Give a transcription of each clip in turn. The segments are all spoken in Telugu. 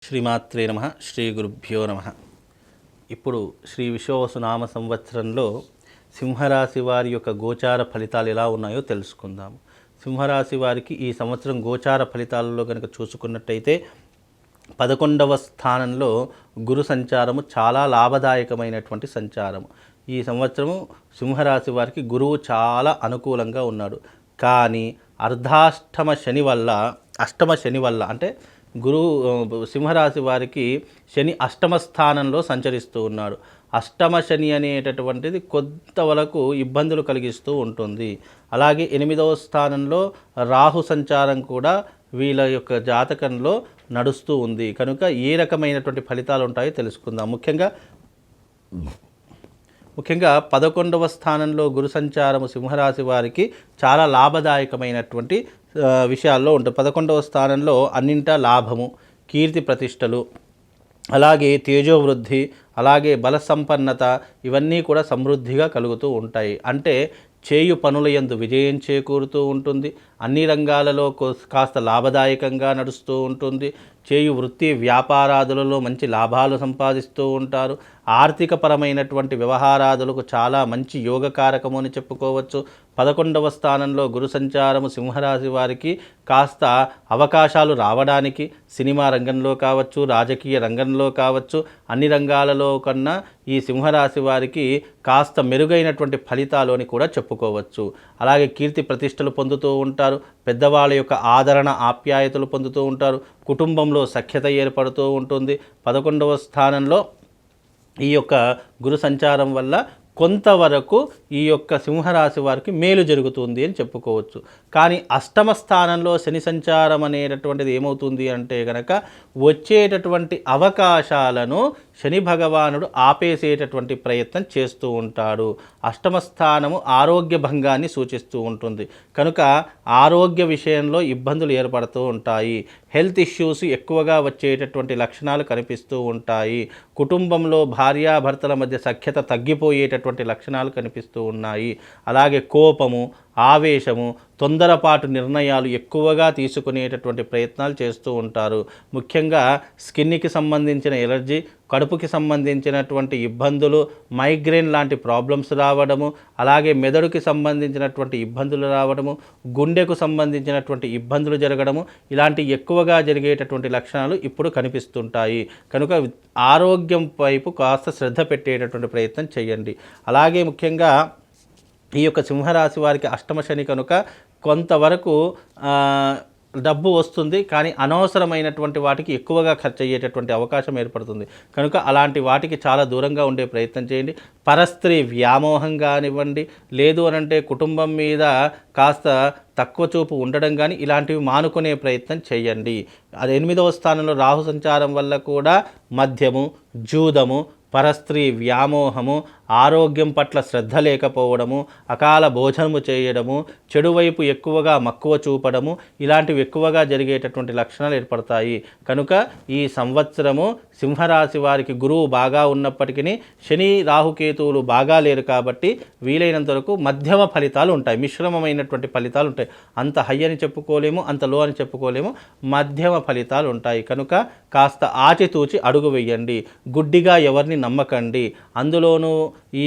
శ్రీమాత్రే నమః. శ్రీ గురుభ్యో నమః. ఇప్పుడు శ్రీ విశ్వావసునామ సంవత్సరంలో సింహరాశి వారి యొక్క గోచార ఫలితాలు ఎలా ఉన్నాయో తెలుసుకుందాము. సింహరాశి వారికి ఈ సంవత్సరం గోచార ఫలితాలలో కనుక చూసుకున్నట్టయితే 11వ స్థానంలో గురు సంచారము చాలా లాభదాయకమైనటువంటి సంచారము. ఈ సంవత్సరము సింహరాశి వారికి గురువు చాలా అనుకూలంగా ఉన్నాడు. కానీ అర్ధాష్టమ శని వల్ల అంటే సింహరాశి వారికి శని అష్టమ స్థానంలో సంచరిస్తూ ఉన్నాడు. అష్టమ శని అనేటటువంటిది కొంతవరకు ఇబ్బందులు కలిగిస్తూ ఉంటుంది. అలాగే 8వ స్థానంలో రాహు సంచారం కూడా వీళ్ళ యొక్క జాతకంలో నడుస్తూ ఉంది. కనుక ఏ రకమైనటువంటి ఫలితాలు ఉంటాయో తెలుసుకుందాం. ముఖ్యంగా 11వ స్థానంలో గురు సంచారము సింహరాశి వారికి చాలా లాభదాయకమైనటువంటి విషయాల్లో ఉంటుంది. 11వ స్థానంలో అన్నింటా లాభము, కీర్తి ప్రతిష్టలు, అలాగే తేజోవృద్ధి, అలాగే బల సంపన్నత ఇవన్నీ కూడా సమృద్ధిగా కలుగుతూ ఉంటాయి. అంటే చేయు పనుల యందు విజయం చేకూరుతూ ఉంటుంది. అన్ని రంగాలలో కాస్త లాభదాయకంగా నడుస్తూ ఉంటుంది. చేయు వృత్తి వ్యాపారాదులలో మంచి లాభాలు సంపాదిస్తూ ఉంటారు. ఆర్థిక పరమైనటువంటి వ్యవహారాదులకు చాలా మంచి యోగకారకము అని చెప్పుకోవచ్చు. 11వ స్థానంలో గురు సంచారము సింహరాశి వారికి కాస్త అవకాశాలు రావడానికి సినిమా రంగంలో కావచ్చు, రాజకీయ రంగంలో కావచ్చు, అన్ని రంగాలలో కన్నా ఈ సింహరాశి వారికి కాస్త మెరుగైనటువంటి ఫలితాలు అని కూడా చెప్పుకోవచ్చు. అలాగే కీర్తి ప్రతిష్టలు పొందుతూ ఉంటారు. పెద్దవాళ్ళ యొక్క ఆదరణ ఆప్యాయతలు పొందుతూ ఉంటారు. కుటుంబంలో సఖ్యత ఏర్పడుతూ ఉంటుంది. 11వ స్థానంలో ఈ యొక్క గురు సంచారం వల్ల కొంతవరకు ఈ యొక్క సింహరాశి వారికి మేలు జరుగుతుంది అని చెప్పుకోవచ్చు. కానీ అష్టమ స్థానంలో శని సంచారం అనేటటువంటిది ఏమవుతుంది అంటే కనుక వచ్చేటటువంటి అవకాశాలను శని భగవానుడు ఆపేసేటటువంటి ప్రయత్నం చేస్తూ ఉంటాడు. అష్టమ స్థానము ఆరోగ్య భంగాన్ని సూచిస్తూ ఉంటుంది. కనుక ఆరోగ్య విషయంలో ఇబ్బందులు ఏర్పడుతూ ఉంటాయి. హెల్త్ ఇష్యూస్ ఎక్కువగా వచ్చేటటువంటి లక్షణాలు కనిపిస్తూ ఉంటాయి. కుటుంబంలో భార్యాభర్తల మధ్య సఖ్యత తగ్గిపోయేటటువంటి లక్షణాలు కనిపిస్తూ ఉన్నాయి. అలాగే కోపము, ఆవేశము, తొందరపాటు నిర్ణయాలు ఎక్కువగా తీసుకునేటటువంటి ప్రయత్నాలు చేస్తూ ఉంటారు. ముఖ్యంగా స్కిన్కి సంబంధించిన ఎలర్జీ, కడుపుకి సంబంధించినటువంటి ఇబ్బందులు, మైగ్రేన్ లాంటి ప్రాబ్లమ్స్ రావడము, అలాగే మెదడుకి సంబంధించినటువంటి ఇబ్బందులు రావడము, గుండెకు సంబంధించినటువంటి ఇబ్బందులు జరగడము, ఇలాంటి ఎక్కువగా జరిగేటటువంటి లక్షణాలు ఇప్పుడు కనిపిస్తుంటాయి. కనుక ఆరోగ్యం వైపు కాస్త శ్రద్ధ పెట్టేటటువంటి ప్రయత్నం చేయండి. అలాగే ముఖ్యంగా ఈ యొక్క సింహరాశి వారికి అష్టమ శని కనుక కొంతవరకు డబ్బు వస్తుంది. కానీ అనవసరమైనటువంటి వాటికి ఎక్కువగా ఖర్చు అయ్యేటటువంటి అవకాశం ఏర్పడుతుంది. కనుక అలాంటి వాటికి చాలా దూరంగా ఉండే ప్రయత్నం చేయండి. పరస్త్రీ వ్యామోహం కానివ్వండి, లేదు అనంటే కుటుంబం మీద కాస్త తక్కువ చూపు ఉండడం కానీ ఇలాంటివి మానుకునే ప్రయత్నం చేయండి. అది 8వ స్థానంలో రాహు సంచారం వల్ల కూడా మద్యము, జూదము, పరస్త్రీ వ్యామోహము, ఆరోగ్యం పట్ల శ్రద్ధ లేకపోవడము, అకాల భోజనము చేయడము, చెడువైపు ఎక్కువగా మక్కువ చూపడము ఇలాంటివి ఎక్కువగా జరిగేటటువంటి లక్షణాలు ఏర్పడతాయి. కనుక ఈ సంవత్సరము సింహరాశి వారికి గురువు బాగా ఉన్నప్పటికీ శని రాహుకేతువులు బాగా లేరు కాబట్టి వీలైనంత వరకు మధ్యమ ఫలితాలు ఉంటాయి. మిశ్రమమైనటువంటి ఫలితాలు ఉంటాయి. అంత హై అని చెప్పుకోలేము, అంత లో అని చెప్పుకోలేము, మధ్యమ ఫలితాలు ఉంటాయి. కనుక కాస్త ఆచితూచి అడుగు వేయండి. గుడ్డిగా ఎవరిని నమ్మకండి. అందులోనూ ఈ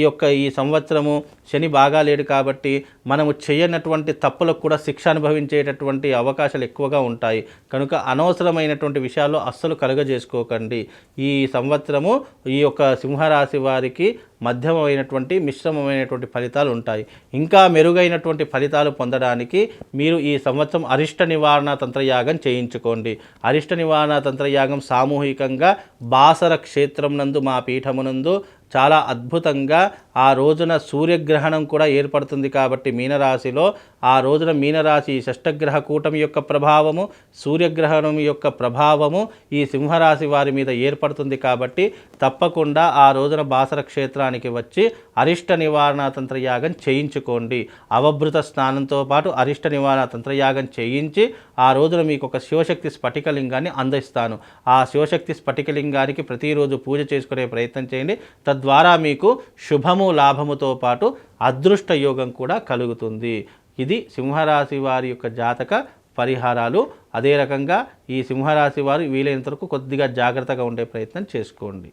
సంవత్సరము శని బాగా లేడు కాబట్టి మనము చేయనటువంటి తప్పులకు కూడా శిక్ష అనుభవించేటటువంటి అవకాశాలు ఎక్కువగా ఉంటాయి. కనుక అనవసరమైనటువంటి విషయాల్లో అస్సలు కలుగజేసుకోకండి. ఈ సంవత్సరము ఈ యొక్క సింహరాశి వారికి మధ్యమైనటువంటి మిశ్రమమైనటువంటి ఫలితాలు ఉంటాయి. ఇంకా మెరుగైనటువంటి ఫలితాలు పొందడానికి మీరు ఈ సంవత్సరం అరిష్ట నివారణ తంత్రయాగం చేయించుకోండి. అరిష్ట నివారణ తంత్రయాగం సామూహికంగా బాసర క్షేత్రం నందు మా పీఠమునందు చాలా అద్భుతంగా ఆ రోజున సూర్యగ్రహణం కూడా ఏర్పడుతుంది కాబట్టి మీనరాశిలో ఆ రోజున మీనరాశి షష్టగ్రహ కూటమి యొక్క ప్రభావము, సూర్యగ్రహణం యొక్క ప్రభావము ఈ సింహరాశి వారి మీద ఏర్పడుతుంది కాబట్టి తప్పకుండా ఆ రోజున బాసర క్షేత్రానికి వచ్చి అరిష్ట నివారణ తంత్రయాగం చేయించుకోండి. అవభృత స్నానంతో పాటు అరిష్ట నివారణ తంత్రయాగం చేయించి ఆ రోజున మీకు ఒక శివశక్తి స్ఫటికలింగాన్ని అందిస్తాను. ఆ శివశక్తి స్ఫటికలింగానికి ప్రతిరోజు పూజ చేసుకునే ప్రయత్నం చేయండి. తద్వారా మీకు శుభము లాభముతో పాటు అదృష్ట యోగం కూడా కలుగుతుంది. ఇది సింహరాశి వారి యొక్క జాతక పరిహారాలు. అదే రకంగా ఈ సింహరాశి వారు వీలైనంత వరకు కొద్దిగా జాగ్రత్తగా ఉండే ప్రయత్నం చేసుకోండి.